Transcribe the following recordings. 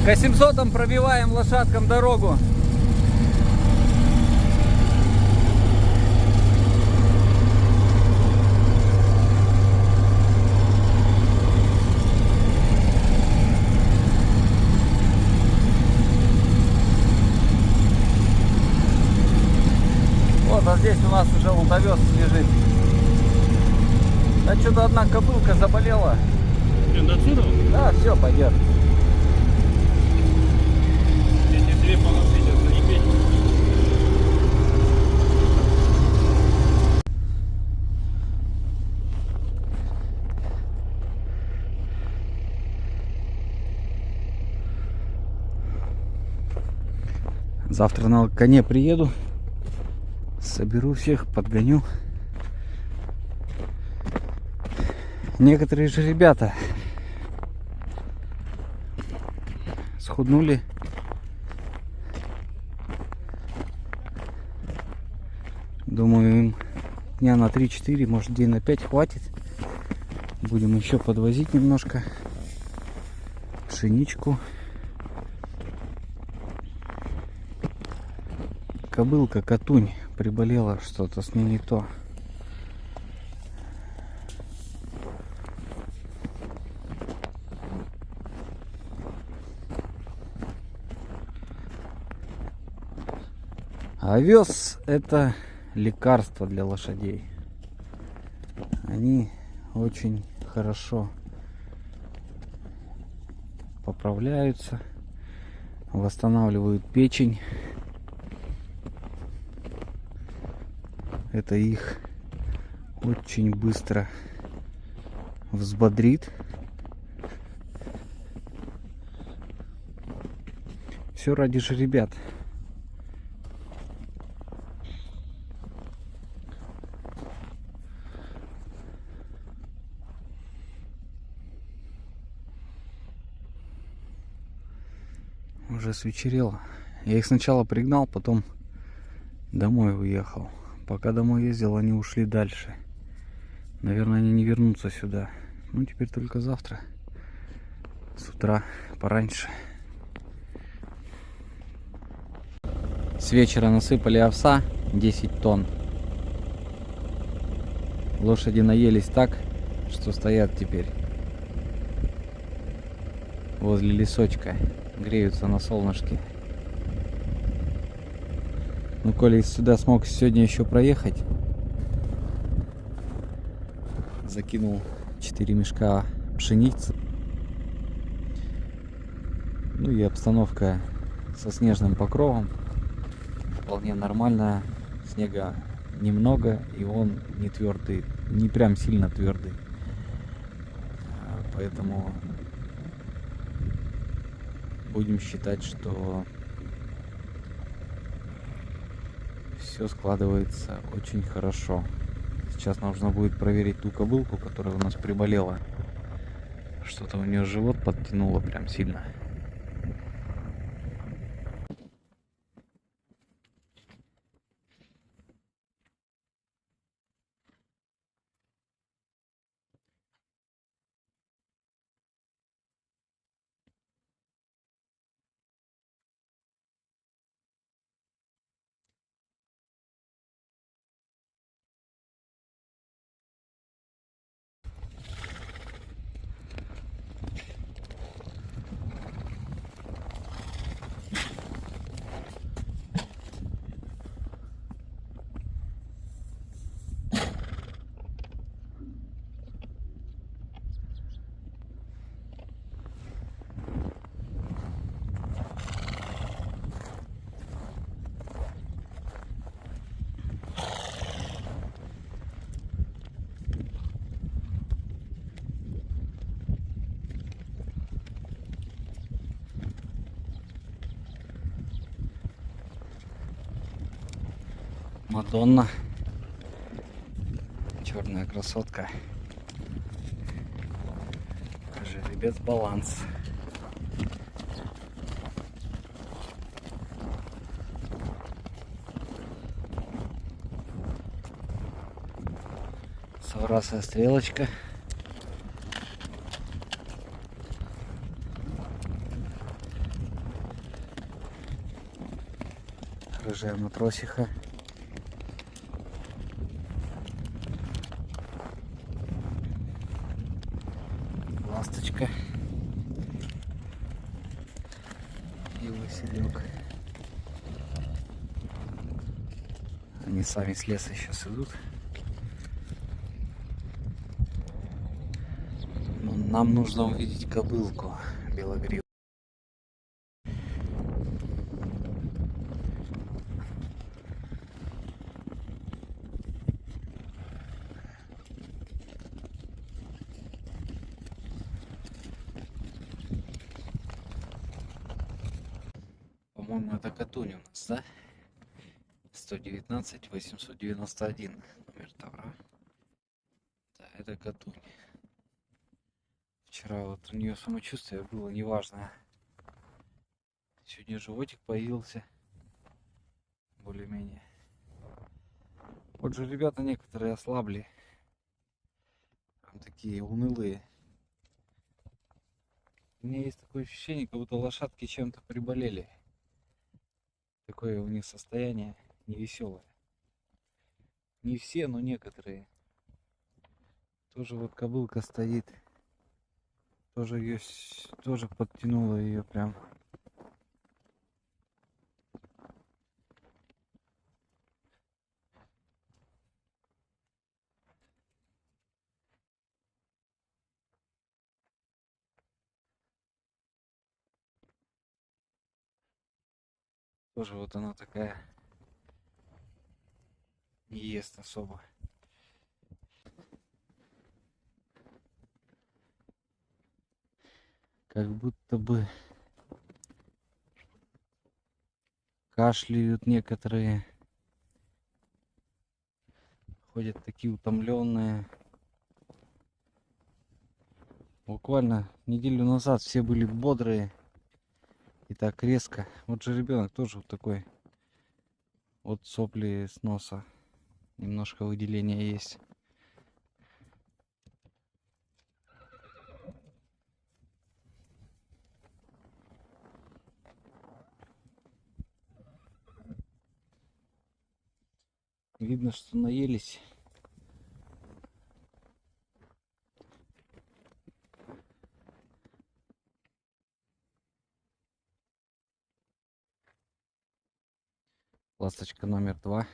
К 700 пробиваем лошадкам дорогу. Вот, а здесь у нас уже вот овес лежит. Да что-то одна кобылка заболела. Отсюда? Да, все, пойдет. Эти две полосы сейчас заебеть. Завтра на коне приеду, соберу всех, подгоню. Некоторые же ребята схуднули. Думаю, им дня на 3-4, может день на 5 хватит. Будем еще подвозить немножко пшеничку. Кобылка Катунь приболела, что-то с ней не то. Овес — это лекарство для лошадей. Они очень хорошо поправляются, восстанавливают печень. Это их очень быстро взбодрит. Все ради жеребят. Уже свечерело. Я их сначала пригнал, потом домой уехал. Пока домой ездил, они ушли дальше. Наверное, они не вернутся сюда. Ну, теперь только завтра. С утра пораньше. С вечера насыпали овса 10 тонн. Лошади наелись так, что стоят теперь возле лесочка. Греются на солнышке. Ну, коли сюда смог сегодня еще проехать, закинул 4 мешка пшеницы. Ну и обстановка со снежным покровом вполне нормальная. Снега немного, и он не твердый, не прям сильно твердый. Поэтому будем считать, что все складывается очень хорошо. Сейчас нужно будет проверить ту кобылку, которая у нас приболела. Что-то у нее живот подтянуло прям сильно. Мадонна. Черная красотка. Жеребец баланс. Соврасая стрелочка. Рыжая матросиха. Ласточка. И Василек. Они сами с леса сейчас идут. Но нам нужно увидеть кобылку белогривую. По-моему, это Катунь у нас, да? 119 891 номер товара. Да, это Катунь. Вчера вот у нее самочувствие было неважное. Сегодня животик появился. Более-менее. Вот же ребята некоторые ослабли. Прям такие унылые. У меня есть такое ощущение, как будто лошадки чем-то приболели. Такое у них состояние невеселое. Не все, но некоторые. Тоже вот кобылка стоит. Тоже ее тоже подтянула ее прям. Тоже вот она такая. Не ест особо. Как будто бы кашляют некоторые. Ходят такие утомленные. Буквально неделю назад все были бодрые. И так резко. Вот же ребенок тоже вот такой. Вот сопли с носа. Немножко выделения есть. Видно, что наелись. Ласточка номер 2.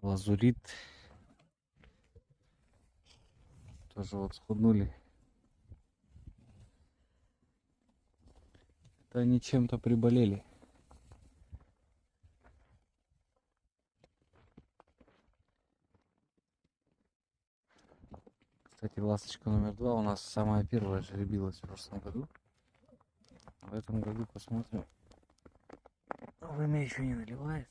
Лазурит. Тоже вот схуднули. Это они чем-то приболели. Кстати, ласточка номер 2 у нас самая первая жеребилась в прошлом году. В этом году посмотрим. Время еще не наливает.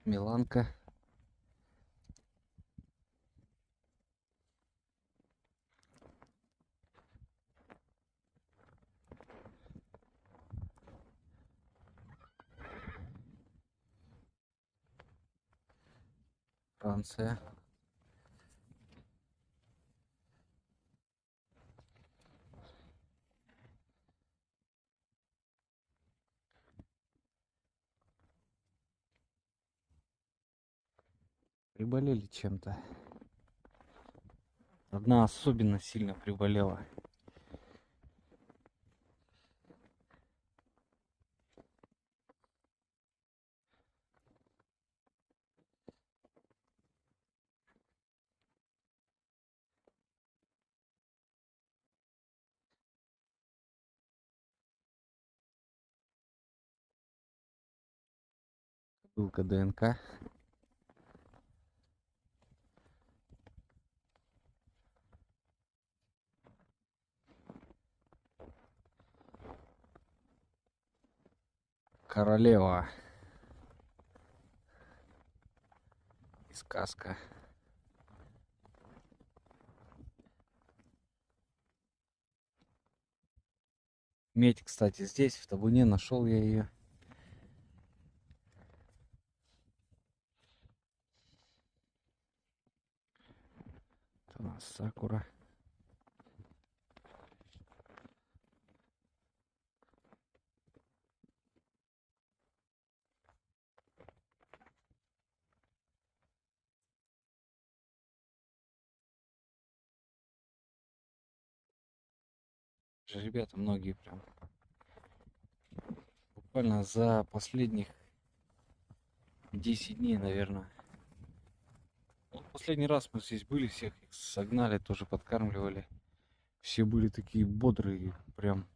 Миланка. Франция. Приболели чем-то. Одна особенно сильно приболела. Кобылка ДНК. Королева. И сказка. Медь, кстати, здесь, в табуне, нашел я ее. Это у нас сакура. Ребята многие прям буквально за последних 10 дней, наверное. Вот последний раз мы здесь были, всех их согнали, тоже подкармливали. Все были такие бодрые, прям.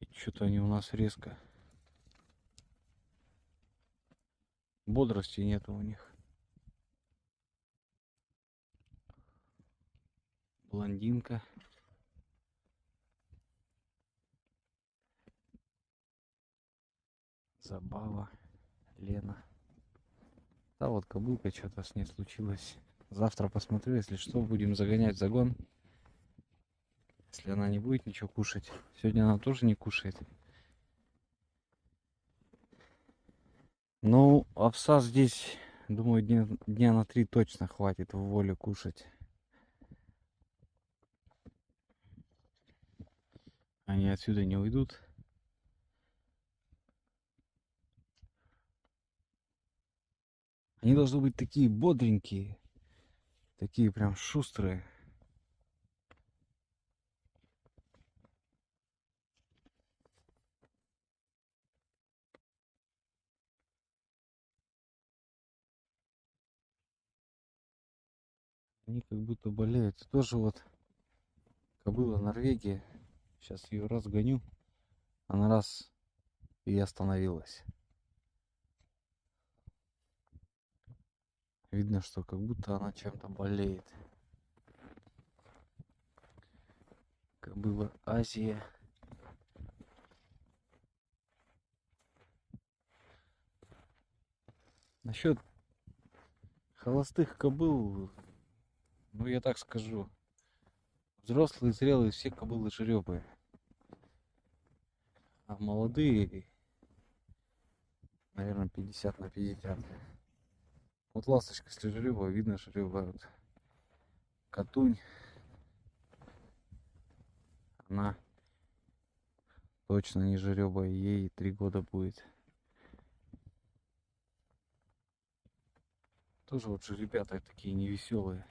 И что-то они у нас резко. Бодрости нету у них. Блондинка. Забава. Лена. Да вот кобылка, что-то с ней случилось. Завтра посмотрю, если что, будем загонять в загон. Если она не будет ничего кушать. Сегодня она тоже не кушает. Ну, овса здесь, думаю, дня на 3 точно хватит в волю кушать. Они отсюда не уйдут. Они должны быть такие бодренькие. Такие прям шустрые. Они как будто болеют. Тоже вот кобыла Норвегия. Сейчас ее раз гоню. Она раз и остановилась. Видно, что как будто она чем-то болеет. Кобыла Азия. Насчет холостых кобыл, ну я так скажу. Взрослые, зрелые, все кобылы жеребые. А молодые, наверное, 50 на 50. Вот ласточка, если жеребая, видно жеребая. Вот. Катунь. Она точно не жеребая, ей 3 года будет. Тоже вот же ребята такие невеселые.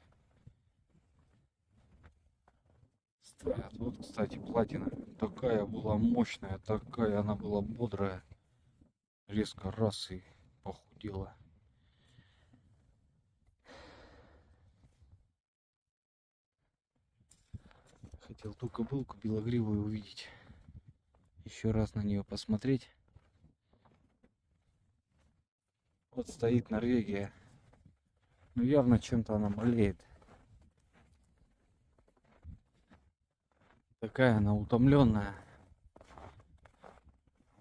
Стоят. Вот, кстати, платина. Такая была мощная, такая она была бодрая. Резко раз и похудела. Хотел ту кобылку белогривую увидеть. Еще раз на нее посмотреть. Вот стоит Норвегия. Ну явно чем-то она болеет. Такая она утомленная.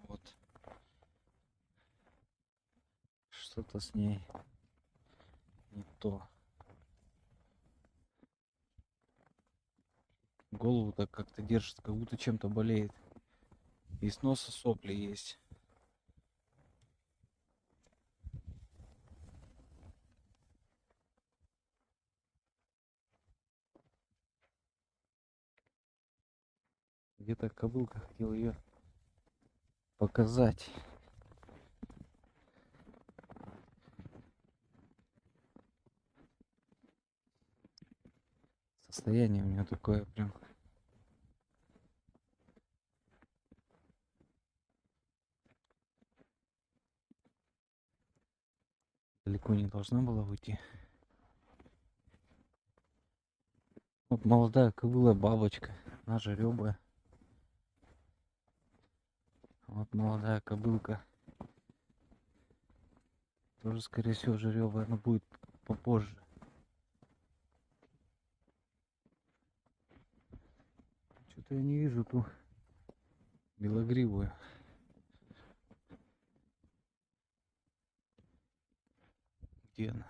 Вот. Что-то с ней не то. Голову так как-то держит, как будто чем-то болеет. И с носа сопли есть. Где-то кобылка, хотел ее показать. Состояние у меня такое прям. Далеко не должна была уйти. Вот молодая кобыла бабочка, она жеребая. Вот молодая кобылка. Тоже, скорее всего, жеребая, но будет попозже. Что-то я не вижу ту белогривую. Где она?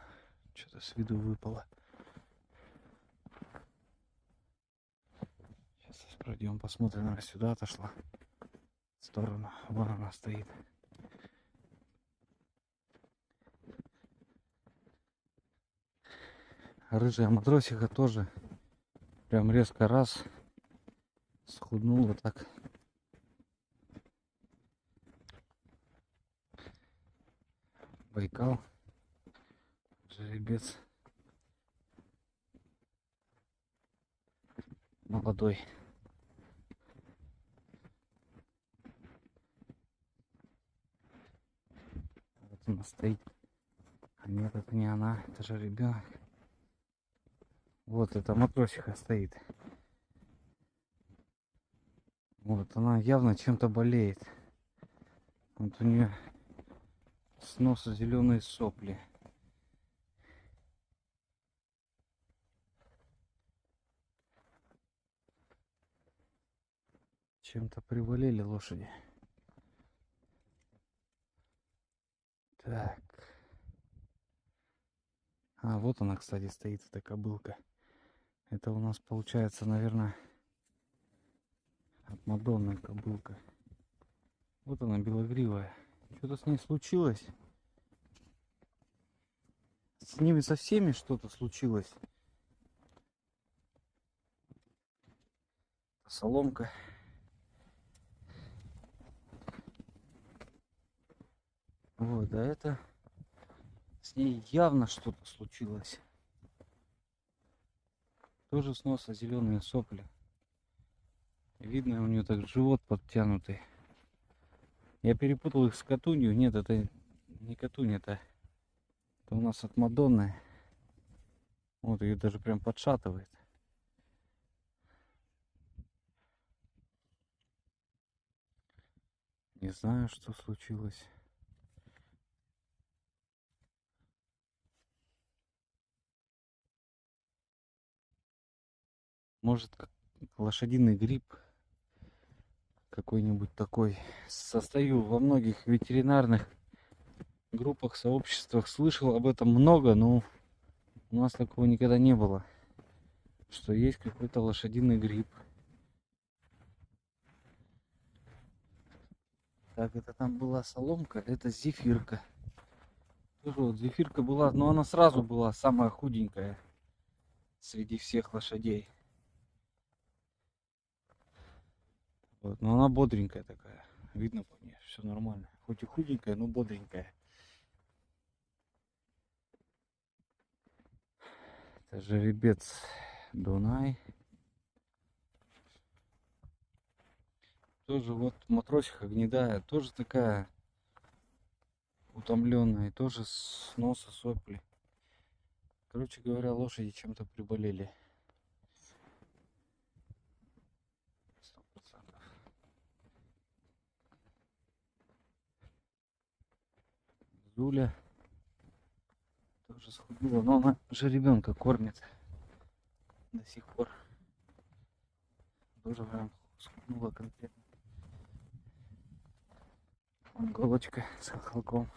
Что-то с виду выпала. Сейчас Пройдем, посмотрим, она сюда отошла. В сторону. Вон она стоит. Рыжая матросиха тоже прям резко раз схуднула так. Байкал, жеребец молодой. Вот она стоит. А нет, это не она, это же ребенок. Вот эта матросиха стоит. Вот она явно чем-то болеет. Вот у нее с носа зеленые сопли. Чем-то приболели лошади. Так. А, вот она, кстати, стоит, эта кобылка. Это у нас получается, наверное, от Мадонны кобылка. Вот она, белогривая. Что-то с ней случилось. С ними со всеми что-то случилось. Соломка. Вот, а это с ней явно что-то случилось. Тоже с носа зеленые сопли. Видно, у нее так живот подтянутый. Я перепутал их с Катунью. Нет, это не Катунь, это у нас от Мадонны. Вот ее даже прям подшатывает. Не знаю, что случилось. Может, лошадиный грипп какой-нибудь такой. Состою во многих ветеринарных группах, сообществах, слышал об этом много, но у нас такого никогда не было, что есть какой-то лошадиный грипп. Так, это там была соломка, это зефирка. Тоже вот зефирка была, но она сразу была самая худенькая среди всех лошадей. Вот, но она бодренькая такая. Видно по ней, все нормально. Хоть и худенькая, но бодренькая. Это жеребец Дунай. Тоже вот матросиха гнедая, тоже такая утомленная, тоже с носа сопли. Короче говоря, лошади чем-то приболели. 100%. Зуля тоже схудила, но она же ребенка кормит до сих пор. Тоже прям схуднула конкретно. Вон голочка с хохолком.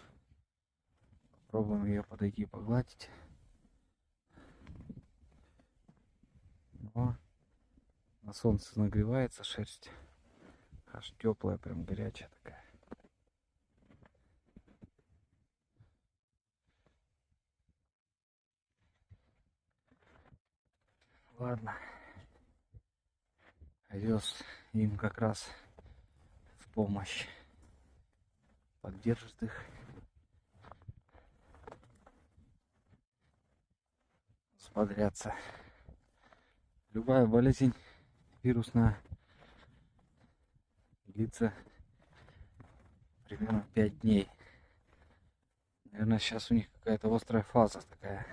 Попробуем ее подойти и погладить. О, на солнце нагревается шерсть. Аж теплая, прям горячая такая. Ладно. Овес им как раз в помощь. Поддержит их. Взбодрятся. Любая болезнь вирусная длится примерно 5 дней. Наверное, сейчас у них какая-то острая фаза такая.